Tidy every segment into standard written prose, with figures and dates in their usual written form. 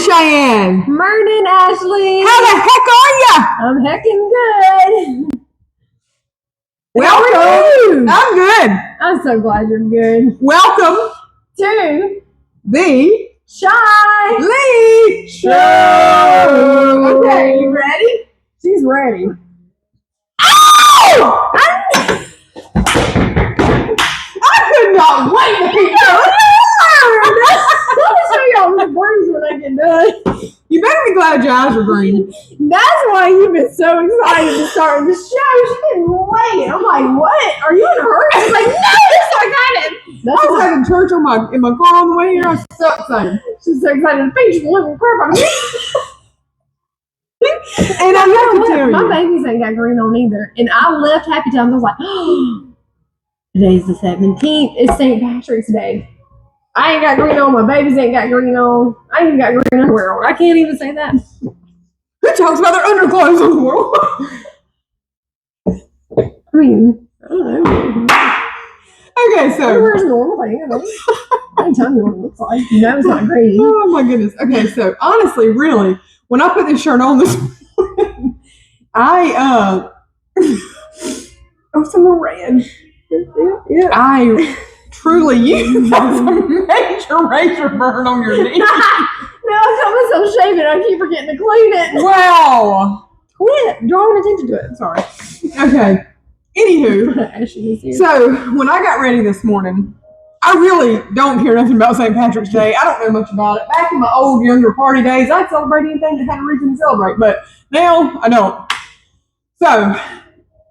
Cheyenne. Morning, Ashley. How the heck are ya? I'm heckin' good. Welcome. How are you? I'm good. I'm so glad you're good. Welcome To the Shy Lee Show. Okay, you ready? She's ready. Oh! I could not wait to keep going. Let me show y'all the brings when I get done. You better be glad your eyes are green. That's why you've been so excited to start the show. She couldn't wait. I'm like, what? Are you in a hurry? She's like, no, it's so excited. I was having church in my car on the way here. I was so excited. She's so excited to finish the living crap out of me. And I have to tell my you, babies ain't got green on either. And I left Happy Times. I was like, oh, today's the 17th. It's St. Patrick's Day. I ain't got green on. My babies ain't got green on. I ain't got green underwear on. I can't even say that. who talks about their underclothes on the world? I mean, I don't know. Okay, so. Underwear's a normal thing. I ain't telling you what it looks like. You know it's not green. Oh my goodness. Okay, so honestly, really, when I put this shirt on this morning, oh, someone ran. Yeah. I truly, you have a major razor burn on your knee. No, I got myself shaving. I keep forgetting to clean it. Wow. Quit drawing attention to it. Sorry. Okay. Anywho, so when I got ready this morning, I really don't care nothing about St. Patrick's Day. I don't know much about it. Back in my old, younger party days, I'd celebrate anything that had a reason to celebrate, but now I don't. So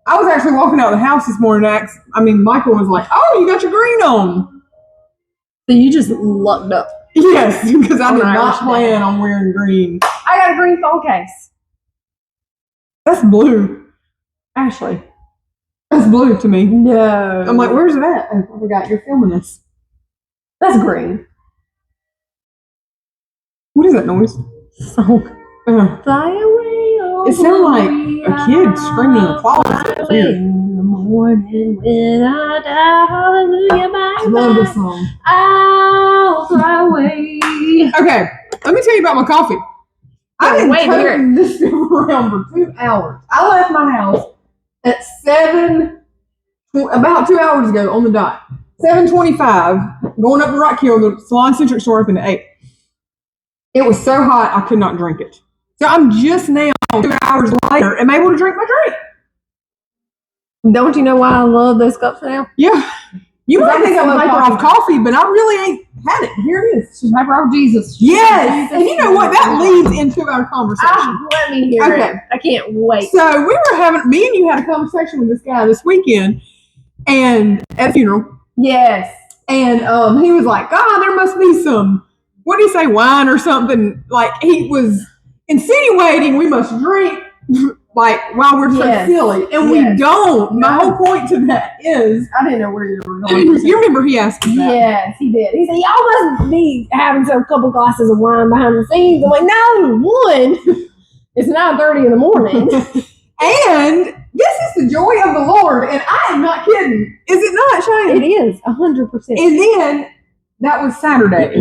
I was actually walking out of the house this morning. Michael was like, "Oh, you got your green on." So you just lucked up. Yes, because I did not plan on wearing green. I got a green phone case. That's blue. Ashley. That's blue to me. No. I'm like, where's it at? I forgot you're filming this. That's green. What is that noise? Song. Fly away. It sounded like a kid screaming in the closet. Fly away in the morning without a hallelujah. I love this song. I'll fly away. Okay, let me tell you about my coffee. I've been toting this stuff around for 2 hours. I left my house at about 2 hours ago on the dot. 7:25, going up to Rock Hill, the Salon Centric store opened at 8. It was so hot, I could not drink it. So I'm just now, 2 hours later, am able to drink my drink. Don't you know why I love those cups now? Yeah. You might think I'm hyper off coffee, but I really ain't had it. Here it is. She's hyper off Jesus. Yes. And you know what? That leads into our conversation. Let me hear it. I can't wait. So me and you had a conversation with this guy this weekend and at a funeral. Yes. And he was like, there must be some, what did he say, wine or something? Like he was insinuating we must drink like while we're so silly. And we don't. My whole point to that is I didn't know where you were going. You remember he asked me that. Yes, he did. He said, y'all must be having a couple glasses of wine behind the scenes. I'm like, no, one. It's 9:30 in the morning. And this is the joy of the Lord, and I am not kidding. Is it not, Cheyenne? It is, 100%. And then that was Saturday.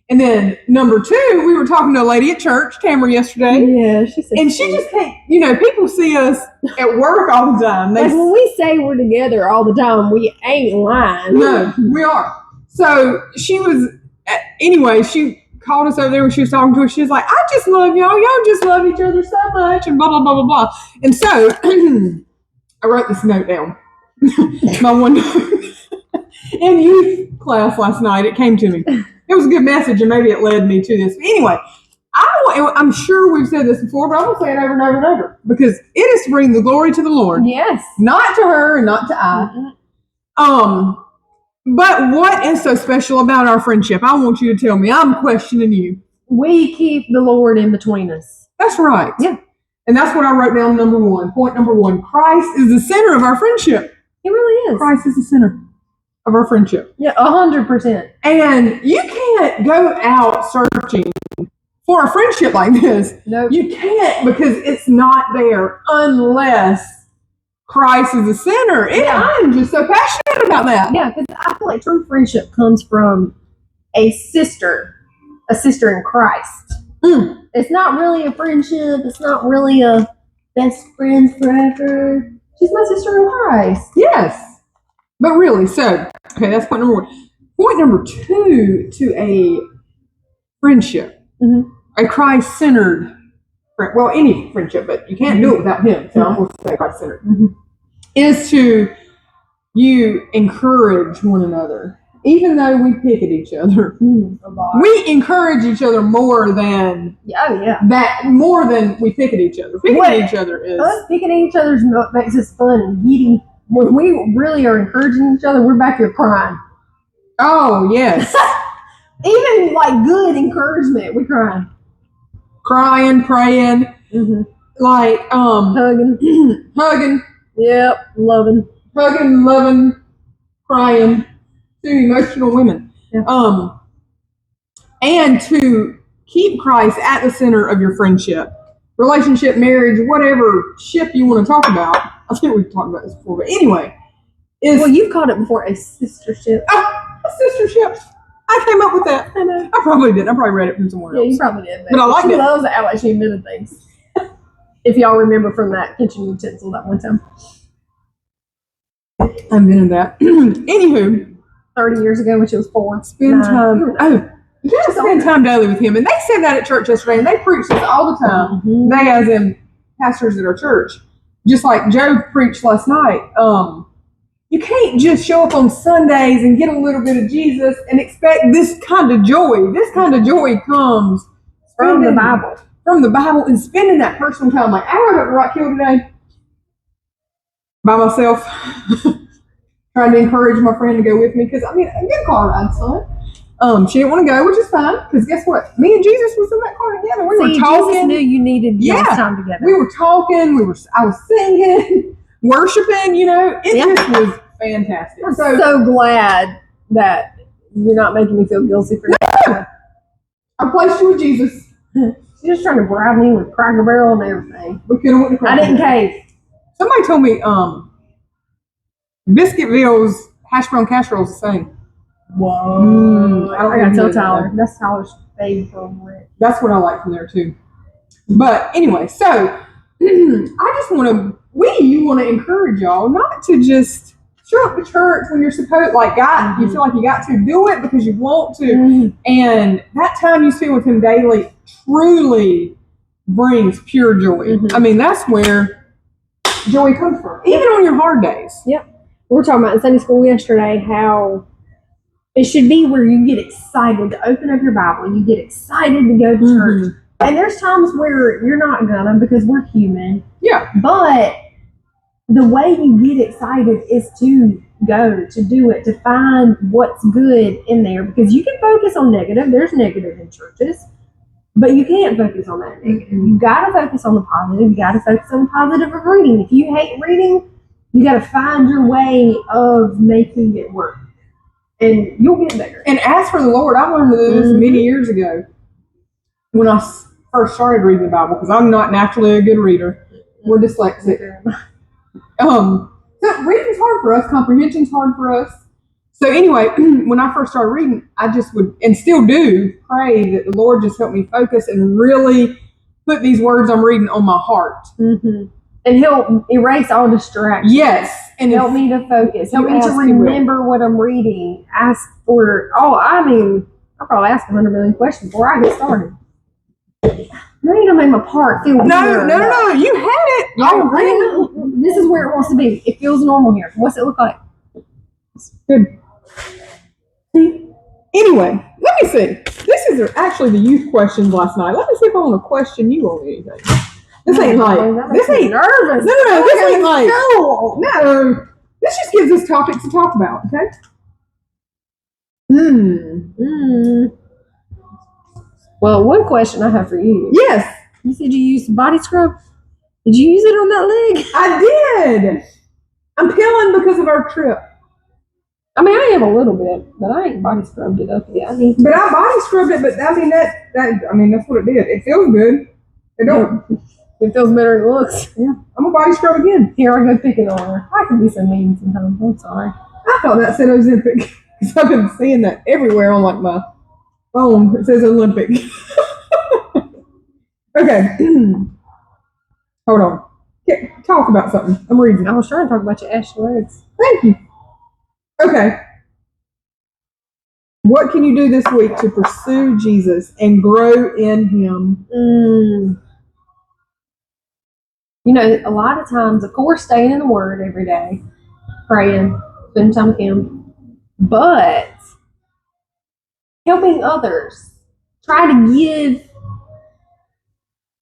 And then number 2, we were talking to a lady at church, Tamara, yesterday. Yeah, she said. And she just can't, people see us at work all the time. Like when we say we're together all the time, we ain't lying. No, we are. So she was, anyway, she called us over there when she was talking to us. She was like, I just love y'all. Y'all just love each other so much and blah, blah, blah, blah, blah. And so I wrote this note down. My one note. In youth class last night, it came to me. It was a good message and maybe it led me to this. But anyway, I'm sure we've said this before, but I'm going to say it over and over and over because it is to bring the glory to the Lord. Yes. Not to her and not to I. But what is so special about our friendship? I want you to tell me. I'm questioning you. We keep the Lord in between us. That's right. Yeah. And that's what I wrote down number 1. Point number 1. Christ is the center of our friendship. He really is. Christ is the center of our friendship. Yeah, 100%. And you can't go out searching for a friendship like this. No. You can't because it's not there unless Christ is the center. And I'm just so passionate about that. Yeah, because I feel like true friendship comes from a sister a sister in Christ. Mm. It's not really a friendship. It's not really a best friends forever. She's my sister in Christ. Yes. But really, so, okay, that's point number 1. Point number 2 to a friendship, a Christ-centered, well, any friendship, but you can't do it without him, so I'm going to say Christ-centered, is to you encourage one another. Even though we pick at each other, we encourage each other more than more than we pick at each other. Picking at each other is us picking at each other is what makes us fun and giddy. When we really are encouraging each other, we're back here crying. Oh yes, even like good encouragement, we crying, praying, like hugging, hugging, loving, crying. 2 emotional women. And to keep Christ at the center of your friendship, relationship, marriage, whatever ship you want to talk about. I think we've talked about this before, but anyway. Well, you've called it before a sistership. A sistership. I came up with that. I know. I probably did. I probably read it from somewhere else. Yeah, you probably did. But I like it. She loves to act like she invented things. If y'all remember from that kitchen utensil that one time. I invented that. Anywho. 30 years ago when she was 4. Spend time daily with him. And they said that at church yesterday, and they preach this all the time. They, as in pastors at our church. Just like Joe preached last night. You can't just show up on Sundays and get a little bit of Jesus and expect this kind of joy. This kind of joy comes from the Bible. From the Bible and spending that personal time. Like, I rode up to Rock Hill today by myself. Trying to encourage my friend to go with me because, I mean, a good car ride, son. She didn't want to go, which is fine because guess what? Me and Jesus was in that car together. We were talking. Jesus knew you needed time together. We were talking. I was singing, worshiping. It just was fantastic. I'm so glad that you're not making me feel guilty for that. I placed you with Jesus. She's just trying to bribe me with Cracker Barrel and everything. We could have went to Cracker I didn't cave. Somebody told me, Biscuitville's hash brown casserole is the same. Whoa. I gotta tell Tyler. That's Tyler's favorite. That's what I like from there too. But anyway, so I just want to encourage y'all not to just show up to church when you're supposed, you feel like you got to do it because you want to. And that time you spend with him daily truly brings pure joy. I mean, that's where joy comes from, even on your hard days. Yep. We were talking about in Sunday school yesterday how it should be where you get excited to open up your Bible. You get excited to go to church. And there's times where you're not gonna because we're human. Yeah. But the way you get excited is to go, to do it, to find what's good in there. Because you can focus on negative. There's negative in churches. But you can't focus on that negative. You gotta focus on the positive. You gotta focus on the positive of reading. If you hate reading, you got to find your way of making it work. And you'll get there. And ask for the Lord. I learned this many years ago when I first started reading the Bible because I'm not naturally a good reader. We're dyslexic. So reading's hard for us. Comprehension's hard for us. So anyway, when I first started reading, I just would, and still do, pray that the Lord just help me focus and really put these words I'm reading on my heart. And he'll erase all distractions. Yes. And help me to focus. Help me to remember what I'm reading. Ask for, I probably ask 100 million questions before I get started. No, you don't make my part feel weird. No. You had it. This is where it wants to be. It feels normal here. What's it look like? Good. Anyway, let me see. This is actually the youth questions last night. Let me see if I want to question you on anything. This ain't nervous. This ain't like, no. This just gives us topics to talk about, okay? Well, one question I have for you. Yes. You said you used body scrub. Did you use it on that leg? I did. I'm peeling because of our trip. I mean, I am a little bit, but I ain't body scrubbed it up yet. But I body scrubbed it, but that's what it did. It feels good. It feels better than it looks. Yeah. I'm gonna body scrub again. Here, I go picking on her. I can be so mean sometimes. I'm sorry. I thought that said Ozempic because I've been seeing that everywhere on my phone. It says Olympic. Okay. Hold on. Talk about something. I'm reading. I was trying to talk about your ashy legs. Thank you. Okay. What can you do this week to pursue Jesus and grow in Him? You know, a lot of times, of course, staying in the Word every day, praying, spending time with Him, but helping others. Try to give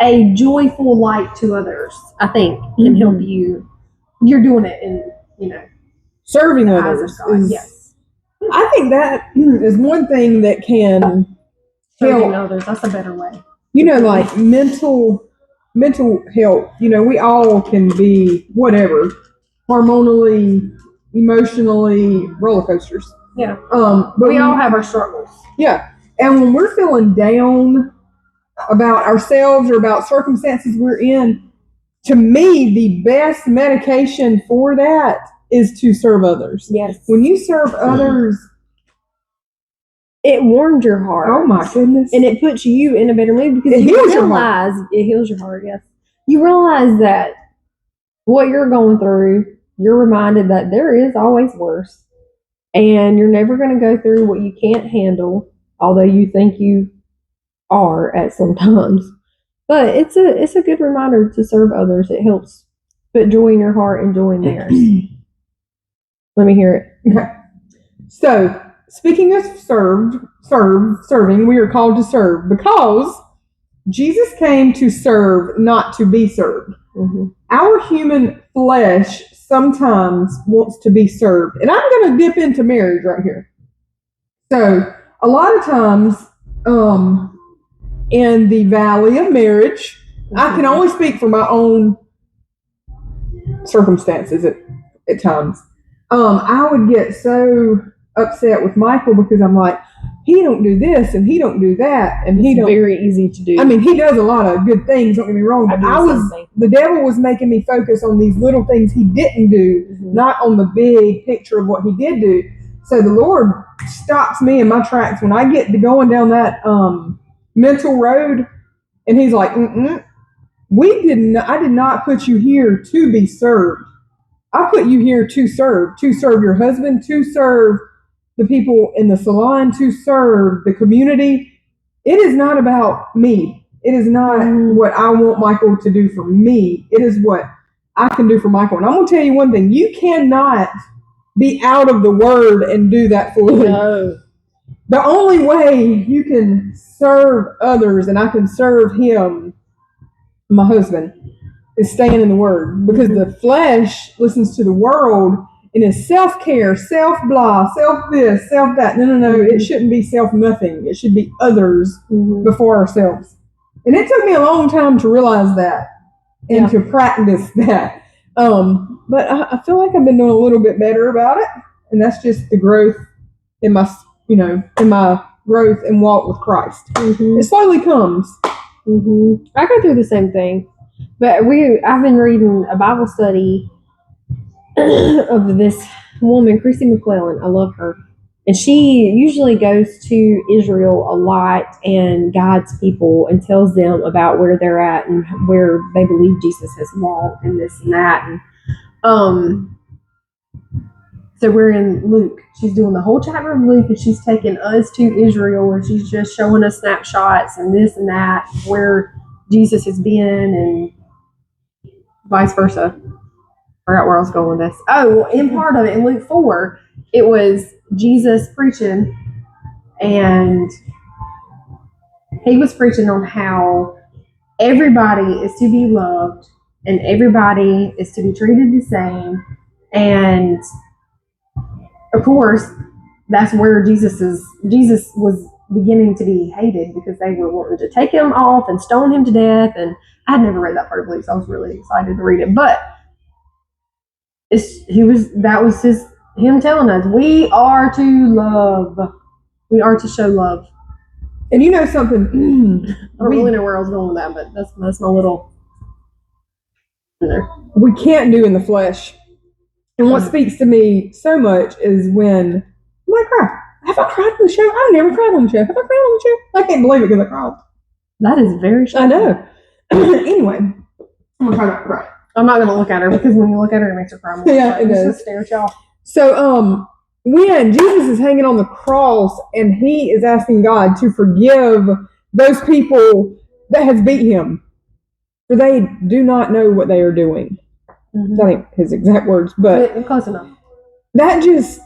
a joyful light to others, I think, can help you. You're doing it in, Serving the eyes others. of God. Yes. I think that is one thing that can Serving help. others, that's a better way. Like mental health. We all can be whatever, hormonally, emotionally roller coasters. Yeah. But we all have our struggles. Yeah. And when we're feeling down about ourselves or about circumstances we're in, to me, the best medication for that is to serve others. Yes. When you serve others, it warms your heart. Oh my goodness. And it puts you in a better mood because you realize it heals your heart, yes. You realize that what you're going through, you're reminded that there is always worse. And you're never going to go through what you can't handle, although you think you are at some times. But it's a good reminder to serve others. It helps put joy in your heart and joy in theirs. Let me hear it. Okay. So, speaking of serving, we are called to serve because Jesus came to serve, not to be served. Mm-hmm. Our human flesh sometimes wants to be served. And I'm going to dip into marriage right here. So, a lot of times, in the valley of marriage, I can only speak for my own circumstances at times. I would get so upset with Michael because I'm like, he don't do this and he don't do that and he don't. Very easy to do. I mean, he does a lot of good things. Don't get me wrong, but the devil was making me focus on these little things he didn't do, not on the big picture of what he did do. So the Lord stops me in my tracks when I get to going down that mental road, and He's like, I did not put you here to be served. I put you here to serve your husband, to serve the people in the salon, to serve the community. It is not about me. It is not what I want Michael to do for me. It is what I can do for Michael. And I'm going to tell you one thing. You cannot be out of the Word and do that fully. No. The only way you can serve others, and I can serve him, my husband, is staying in the Word. Because the flesh listens to the world and is self-care, self-blah, self-this, self-that. No. It shouldn't be self-nothing. It should be others before ourselves. And it took me a long time to realize that and to practice that. But I feel like I've been doing a little bit better about it. And that's just the growth in my growth and walk with Christ. It slowly comes. I go through the same thing. But I've been reading a Bible study of this woman, Christy McClellan. I love her. And she usually goes to Israel a lot and guides people and tells them about where they're at and where they believe Jesus has walked and this and that. And so we're in Luke. She's doing the whole chapter of Luke, and she's taking us to Israel, and she's just showing us snapshots and this and that, where Jesus has been, and vice versa. I forgot where I was going with this. Oh, well, in part of it, in Luke 4, it was Jesus preaching, and he was preaching on how everybody is to be loved, and everybody is to be treated the same, and of course, that's where Jesus was beginning to be hated because they were wanting to take him off and stone him to death. And I had never read that part of Luke, so I was really excited to read it. But that was him telling us we are to love, we are to show love. And you know something? I don't really know where I was going with that, but that's my little. We can't do in the flesh. And what speaks to me so much is when I cry. Have I cried on the show? I've never cried on the show. Have I cried on the show? I can't believe it because I cried. That is very I shocking. know. Anyway, I'm gonna try not to cry. I'm not gonna look at her because when you look at her, it makes her cry more. Yeah, it I'm just does. gonna stare at y'all. So, when Jesus is hanging on the cross and he is asking God to forgive those people that has beat him, for they do not know what they are doing. Mm-hmm. I think his exact words, but close enough. that just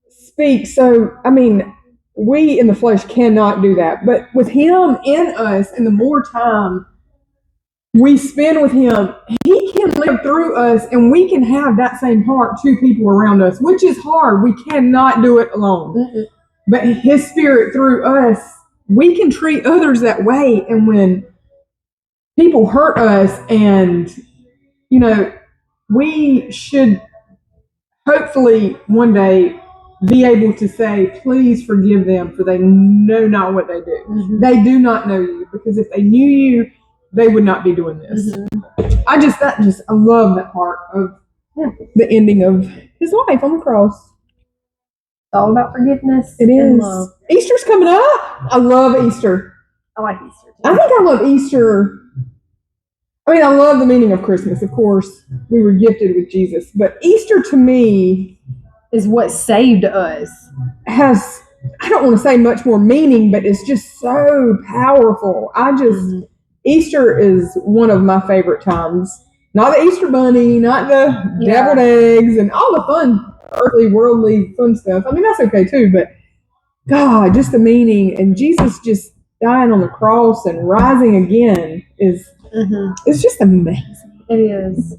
speaks. So, I mean, we in the flesh cannot do that, but with him in us, and the more time we spend with him, he can live through us, and we can have that same heart to people around us, which is hard. We cannot do it alone. Mm-mm. But his spirit through us, we can treat others that way. And when people hurt us, and, you know, we should hopefully one day be able to say, please forgive them, for they know not what they do. Mm-hmm. They do not know you, because if they knew you, they would not be doing this. Mm-hmm. I love that part of the ending of his life on the cross. It's all about forgiveness. It and is. love. Easter's coming up. I love Easter. I like Easter too. I think I love Easter. I mean, I love the meaning of Christmas. Of course, we were gifted with Jesus. But Easter to me is what saved us. Has, I don't want to say much more meaning, but it's just so powerful. Easter is one of my favorite times. Not the Easter bunny, not the deviled eggs, and all the fun, earthly, worldly, fun stuff. I mean, that's okay too, but God, just the meaning, and Jesus just dying on the cross and rising again is it's just amazing. It is.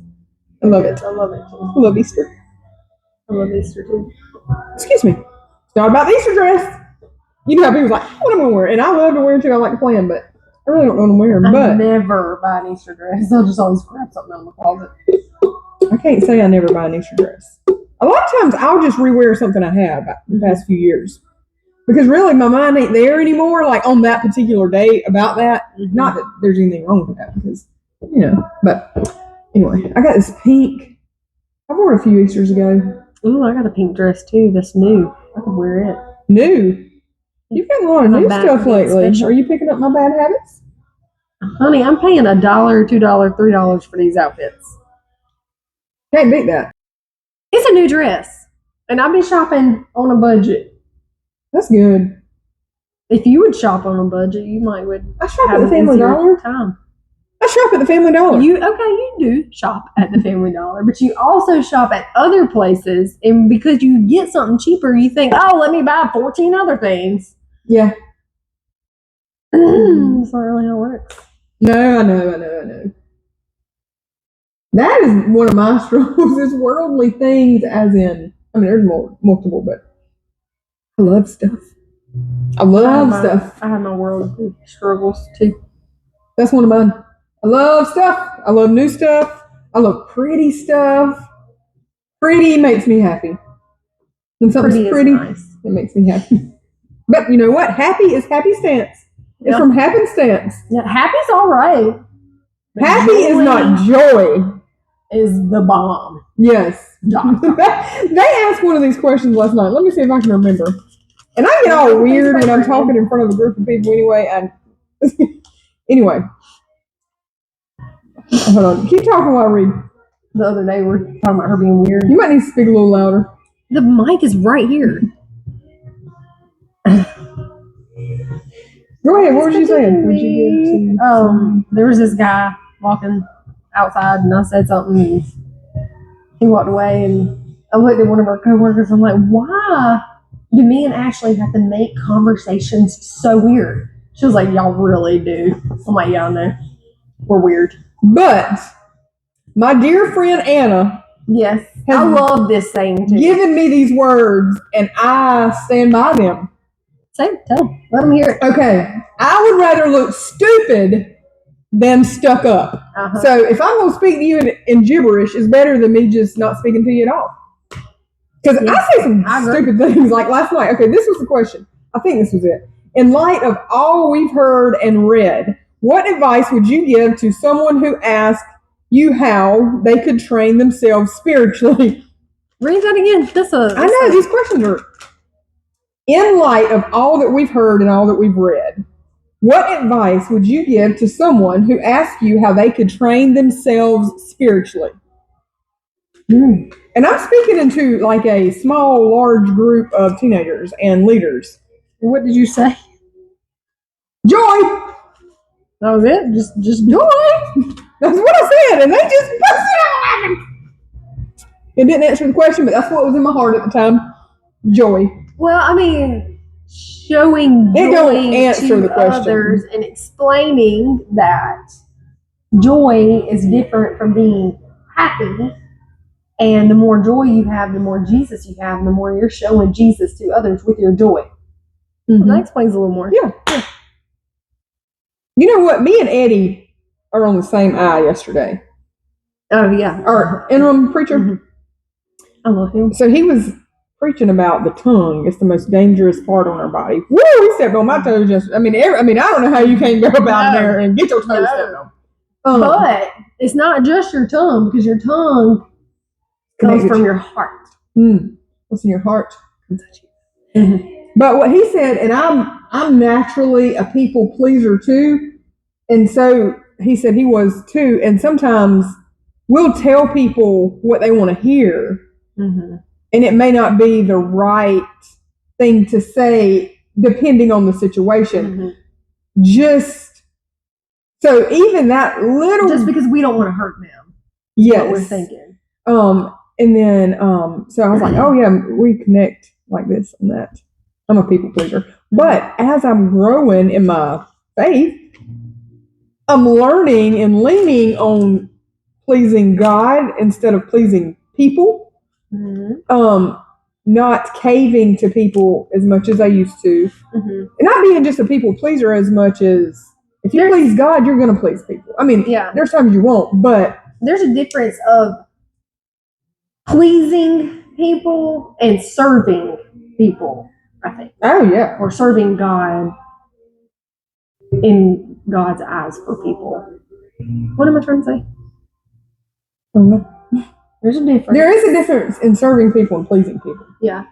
I love it. I love it too. I love Easter. I love Easter too. Excuse me. It's not about the Easter dress. You know how people's like, what am I going to wear? And I love to wear them too. I like to plan, but I really don't know what I'm wearing. I But never buy an Easter dress. I'll just always grab something out of my closet. I can't say I never buy an Easter dress. A lot of times I'll just rewear something I have the past few years. Because really my mind ain't there anymore, like on that particular day about that. Mm-hmm. Not that there's anything wrong with that, because, you know, but anyway, I got this pink. I wore it a few Easters ago. Ooh, I got a pink dress too that's new. I could wear it. New? You've got a lot of My new back stuff gets lately. special. Are you picking up my bad habits? Honey, I'm paying $1, $2, $3 for these outfits. Can't beat that. It's a new dress. And I've been shopping on a budget. That's good. If you would shop on a budget, you might would I shop have at the an Family easier Dollar. time. I shop at the Family Dollar. You do shop at the Family Dollar, but you also shop at other places, and because you get something cheaper, you think, oh, let me buy 14 other things. Yeah. That's not really how it works. No, I know. That is one of my struggles, is worldly things, as in, I mean, there's multiple, but I love stuff. I love stuff. I have my worldly struggles too. That's one of mine. I love stuff. I love new stuff. I love pretty stuff. Pretty makes me happy. When something's pretty, nice. It makes me happy. But you know what? Happy is happy stance. It's from happenstance. Yeah, happy's all right. Happy is not joy. Is the bomb. Yes. They asked one of these questions last night. Let me see if I can remember. And I get all weird when I'm talking in front of a group of people anyway. Anyway. Hold on. Keep talking while I read. The other day we were talking about her being weird. You might need to speak a little louder. The mic is right here. Go ahead. What was you saying? There was this guy walking outside, and I said something, and he walked away, and I looked at one of our coworkers. I'm like, why do me and Ashley have to make conversations so weird? She was like, y'all really do. I'm like, yeah, I know. We're weird. But my dear friend Anna, yes, I love this saying too. Given me these words, and I stand by them. Say, tell them. Let them hear it. Okay, I would rather look stupid than stuck up. Uh-huh. So if I'm going to speak to you in gibberish, it's better than me just not speaking to you at all. Because I say some stupid things like last night. Okay, this was the question. I think this was it. In light of all we've heard and read, what advice would you give to someone who asked you how they could train themselves spiritually? Read that again. I know, these questions are... in light of all that we've heard and all that we've read, what advice would you give to someone who asks you how they could train themselves spiritually? And I'm speaking into like a small, large group of teenagers and leaders. What did you say? Joy! That was it? Just Joy! That's what I said, and they just busted out laughing. It didn't answer the question, but that's what was in my heart at the time. Joy. Well, I mean, showing It don't joy answer to the question. others and explaining that joy is different from being happy. And the more joy you have, the more Jesus you have, and the more you're showing Jesus to others with your joy. Well, that explains a little more. Yeah. You know what? Me and Eddie are on the same eye yesterday. Oh, yeah. Our interim preacher. Mm-hmm. I love him. So he was preaching about the tongue. It's the most dangerous part on our body. Woo! He stepped on my toes. I don't know how you can't go about there and get your toes stepped on. But it's not just your tongue, because your tongue comes from your heart. What's in your heart? But what he said, and I'm naturally a people pleaser too, and so he said he was too. And sometimes we'll tell people what they want to hear, and it may not be the right thing to say depending on the situation. Just so even that little, just because we don't want to hurt them. Yes, what we're thinking. And then, so I was like, oh yeah, we connect like this and that. I'm a people pleaser. But as I'm growing in my faith, I'm learning and leaning on pleasing God instead of pleasing people. Not caving to people as much as I used to. And not being just a people pleaser as much as, if you please God, you're going to please people. I mean, there's times you won't, but there's a difference of pleasing people and serving people, I think. Oh, yeah. Or serving God in God's eyes for people. What am I trying to say? I don't know. There's a difference. There is a difference in serving people and pleasing people. Yeah.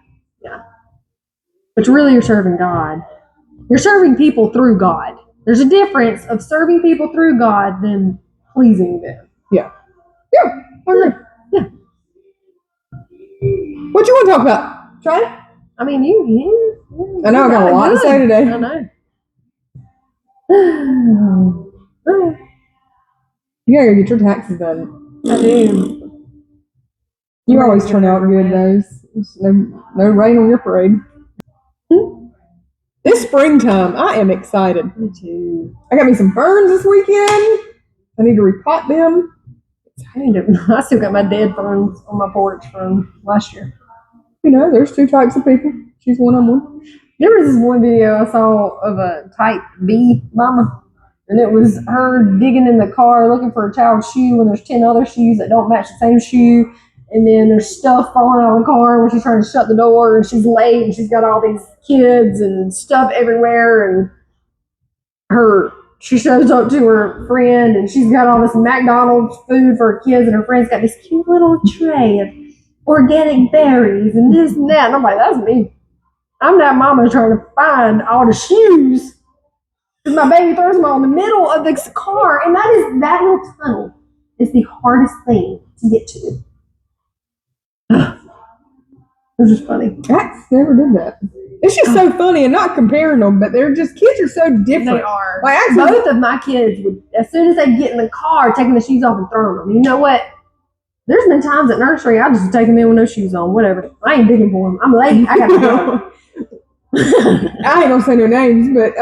But really you're serving God. You're serving people through God. There's a difference of serving people through God than pleasing them. Yeah. I agree. Yeah. What you want to talk about? Try it. I mean, you I know I got a lot to say today. I know. You gotta go get your taxes done. I do. You always turn out good, those. No rain on your parade. This springtime, I am excited. Me too. I got me some ferns this weekend. I need to repot them. I still got my dead ferns on my porch from last year. You know, there's two types of people. She's one on one. There was this one video I saw of a type B mama, and it was her digging in the car looking for a child's shoe, and there's 10 other shoes that don't match the same shoe, and then there's stuff falling out of the car when she's trying to shut the door, and she's late, and she's got all these kids and stuff everywhere, and she shows up to her friend, and she's got all this McDonald's food for her kids, and her friend's got this cute little tray of organic berries and this and that. And I'm like, that's me. I'm that mama trying to find all the shoes. And my baby throws them all in the middle of this car, and that little tunnel is the hardest thing to get to. It's just funny. I never did that. It's just so funny, and not comparing them, but kids are so different. They are. Like, both of my kids would, as soon as they get in the car, taking the shoes off and throwing them. You know what? There's been times at nursery I just take them in with no shoes on, whatever. I ain't digging for them. I'm late. I got to go. I ain't gonna say no names, but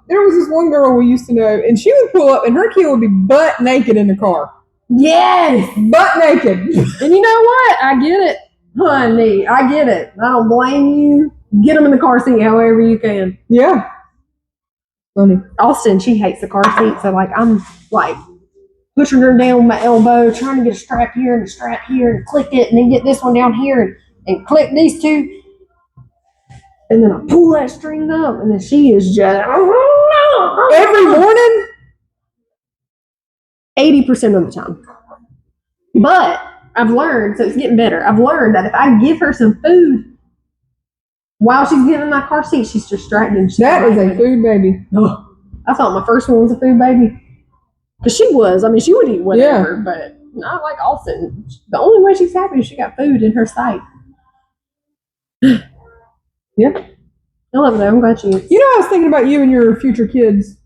there was this one girl we used to know, and she would pull up, and her kid would be butt naked in the car. Yes, butt naked. And you know what? I get it, honey. I get it. I don't blame you. Get them in the car seat however you can. Yeah. Funny. Austin, she hates the car seat, so I'm pushing her down with my elbow, trying to get a strap here and a strap here, and click it, and then get this one down here, and click these two. And then I pull that string up, and then she is just every morning, 80% of the time. But I've learned, so it's getting better. I've learned that if I give her some food while she's getting in that car seat, she's distracted. That is a food baby. I thought my first one was a food baby. Because she was. I mean, she would eat whatever, but not like Austin. The only way she's happy is she got food in her sight. Yeah. I love that. I'm glad she eats. You know, I was thinking about you and your future kids.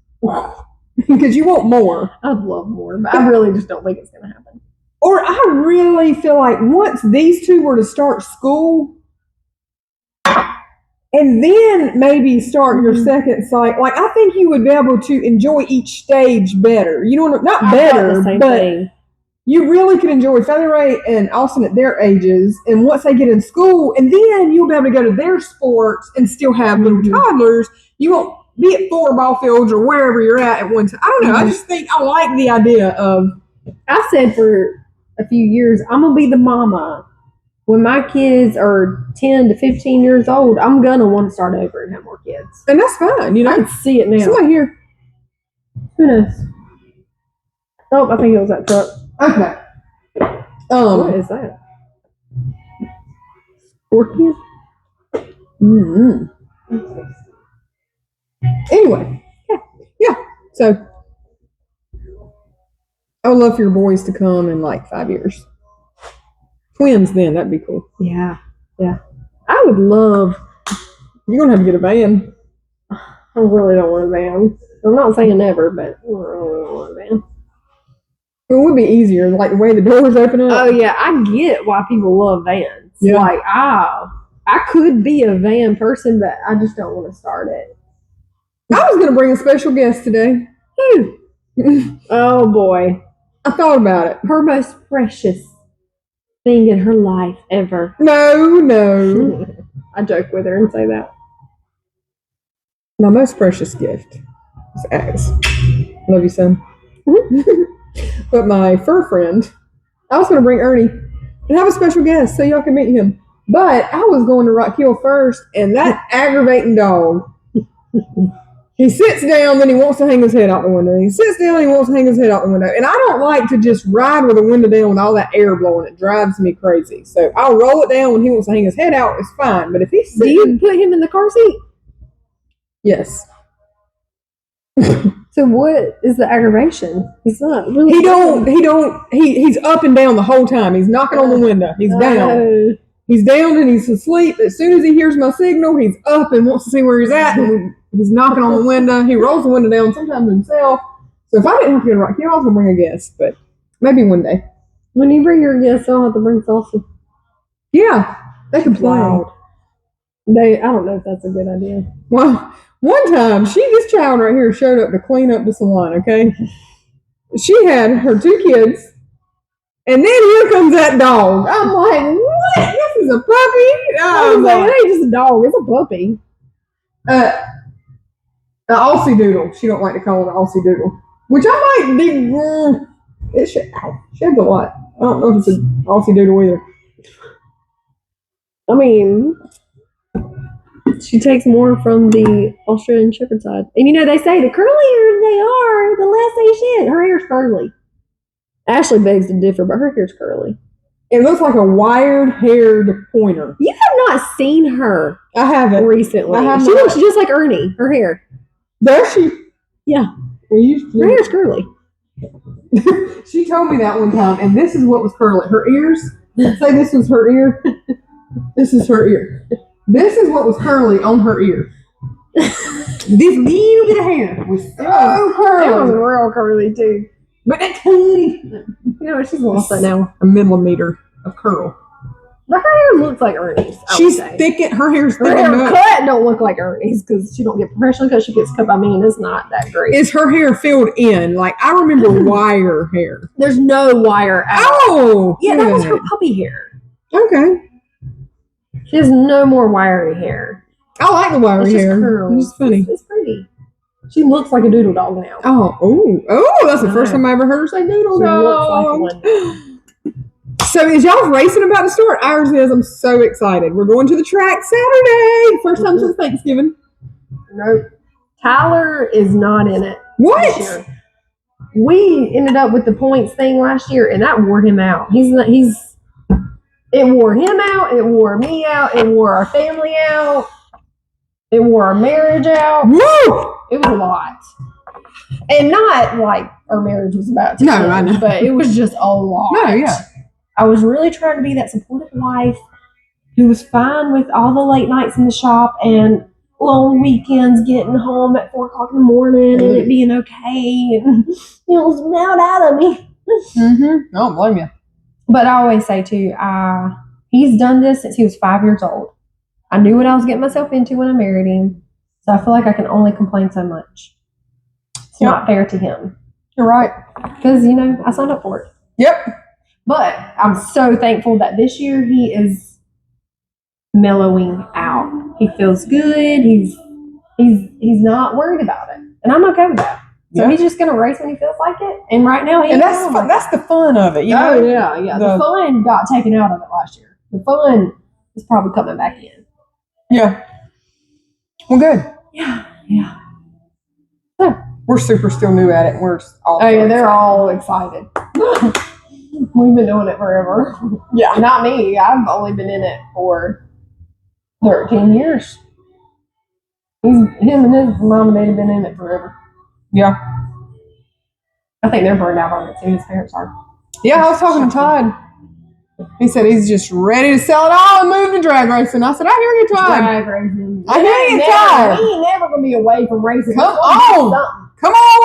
Because you want more. I'd love more, but I really just don't think it's going to happen. Or I really feel like once these two were to start school, and then maybe start your second cycle, like I think you would be able to enjoy each stage better. You know, not better, but you really could enjoy Feather Ray and Austin at their ages. And once they get in school, and then you'll be able to go to their sports and still have little toddlers. You won't be at 4 ball fields or wherever you're at one time. I don't know. I just think I like the idea of. I said for a few years, I'm gonna be the mama. When my kids are 10 to 15 years old, I'm gonna want to start over and have more kids. And that's fine, you know. I can see it now. Somebody here. Who knows? Oh, I think it was that truck. Okay. What is that? Scorpion? Mm-hmm. Anyway. Yeah. So I would love for your boys to come in like 5 years. Twins then, that'd be cool. Yeah. I would love. You're gonna have to get a van. I really don't want a van. I'm not saying never, but I really don't want a van. It would be easier, like the way the doors open up. Oh yeah, I get why people love vans. Yeah. Like I could be a van person, but I just don't want to start it. I was gonna bring a special guest today. Oh boy. I thought about it. Her most precious thing in her life ever. No. I joke with her and say that. My most precious gift is Axe. Love you, son. But my fur friend, I was going to bring Ernie and have a special guest so y'all can meet him. But I was going to Rock Hill first, and that aggravating dog, he sits down, then he wants to hang his head out the window. He sits down, he wants to hang his head out the window. And I don't like to just ride with the window down with all that air blowing. It drives me crazy. So I'll roll it down when he wants to hang his head out. It's fine. But if he's sitting... Do you put him in the car seat? Yes. So what is the aggravation? He's not really. He's up and down the whole time. He's knocking on the window. He's down. He's down and he's asleep. As soon as he hears my signal, he's up and wants to see where he's at. And he's knocking on the window. He rolls the window down sometimes himself. So if I didn't have to go to Rock Hill, I was going to bring a guest. But maybe one day. When you bring your guests, I'll have to bring salsa. Yeah. They can play. Loud. I don't know if that's a good idea. Well, one time, this child right here showed up to clean up the salon, okay? She had her 2 kids, and then here comes that dog. I'm like, what? This is a puppy? It ain't just a dog, it's a puppy. An Aussie Doodle. She don't like to call it an Aussie Doodle. Which I might be, it sheds a lot. I don't know if it's an Aussie Doodle either. I mean... She takes more from the Australian Shepherd side. And you know, they say the curlier they are, the less they shed. Her hair's curly. Ashley begs to differ, but her hair's curly. It looks like a wired-haired pointer. You have not seen her. I haven't. Recently. I have she looks just like Ernie. Her hair. Does she? Yeah. Her hair's curly. She told me that one time, and this is what was curly. Her ears. Say this was her ear. This is her ear. This is what was curly on her ear. This little bit of hair was so curly. That was real curly too. But that's curly. You know, she's lost that now. A millimeter of curl. But her hair looks like Ernie's. She's thickened. Her hair's Her thickened hair up. cut don't look like Ernie's because she don't get professional because she gets cut by me and it's not that great. Is her hair filled in? Like I remember wire hair. There's no wire at all. Oh, Yeah, that was her puppy hair. Okay. She has no more wiry hair. I like the wiry It's hair. just curls. It's funny. It's pretty. She looks like a doodle dog now. Oh! That's the first time I ever heard her say doodle She dog. looks like one. So is y'all racing about to start? Ours is. I'm so excited. We're going to the track Saturday. First time since Thanksgiving. Nope. Tyler is not in it. What? This year. We ended up with the points thing last year, and that wore him out. It wore him out. It wore me out. It wore our family out. It wore our marriage out. Woo! It was a lot. And not like our marriage was about to end, I know. but it was just a lot. No, yeah. I was really trying to be that supportive wife who was fine with all the late nights in the shop and long weekends getting home at 4 o'clock in the morning and it being okay. And it was mad out of me. Mm-hmm. I don't blame you. But I always say too, he's done this since he was 5 years old. I knew what I was getting myself into when I married him. So I feel like I can only complain so much. It's not fair to him. You're right. Because, I signed up for it. Yep. But I'm so thankful that this year he is mellowing out. He feels good. He's not worried about it. And I'm okay with that. So he's just going to race when he feels like it. And right now he And that's the fun of it, you know? Oh, yeah. The fun got taken out of it last year. The fun is probably coming back in. Yeah. Well, good. Yeah. We're super still new at it. We're all They're all excited. We've been doing it forever. Yeah. Not me. I've only been in it for 13 years. Him and his mom and dad have been in it forever. Yeah. I think they're burned out on it too. His parents are. Yeah, I was talking to Todd. He said he's just ready to sell it all and move to drag racing. I said, I hear you, Todd. Drag racing. I hear you, Todd. He ain't never going to be away from racing. Come on. Come on.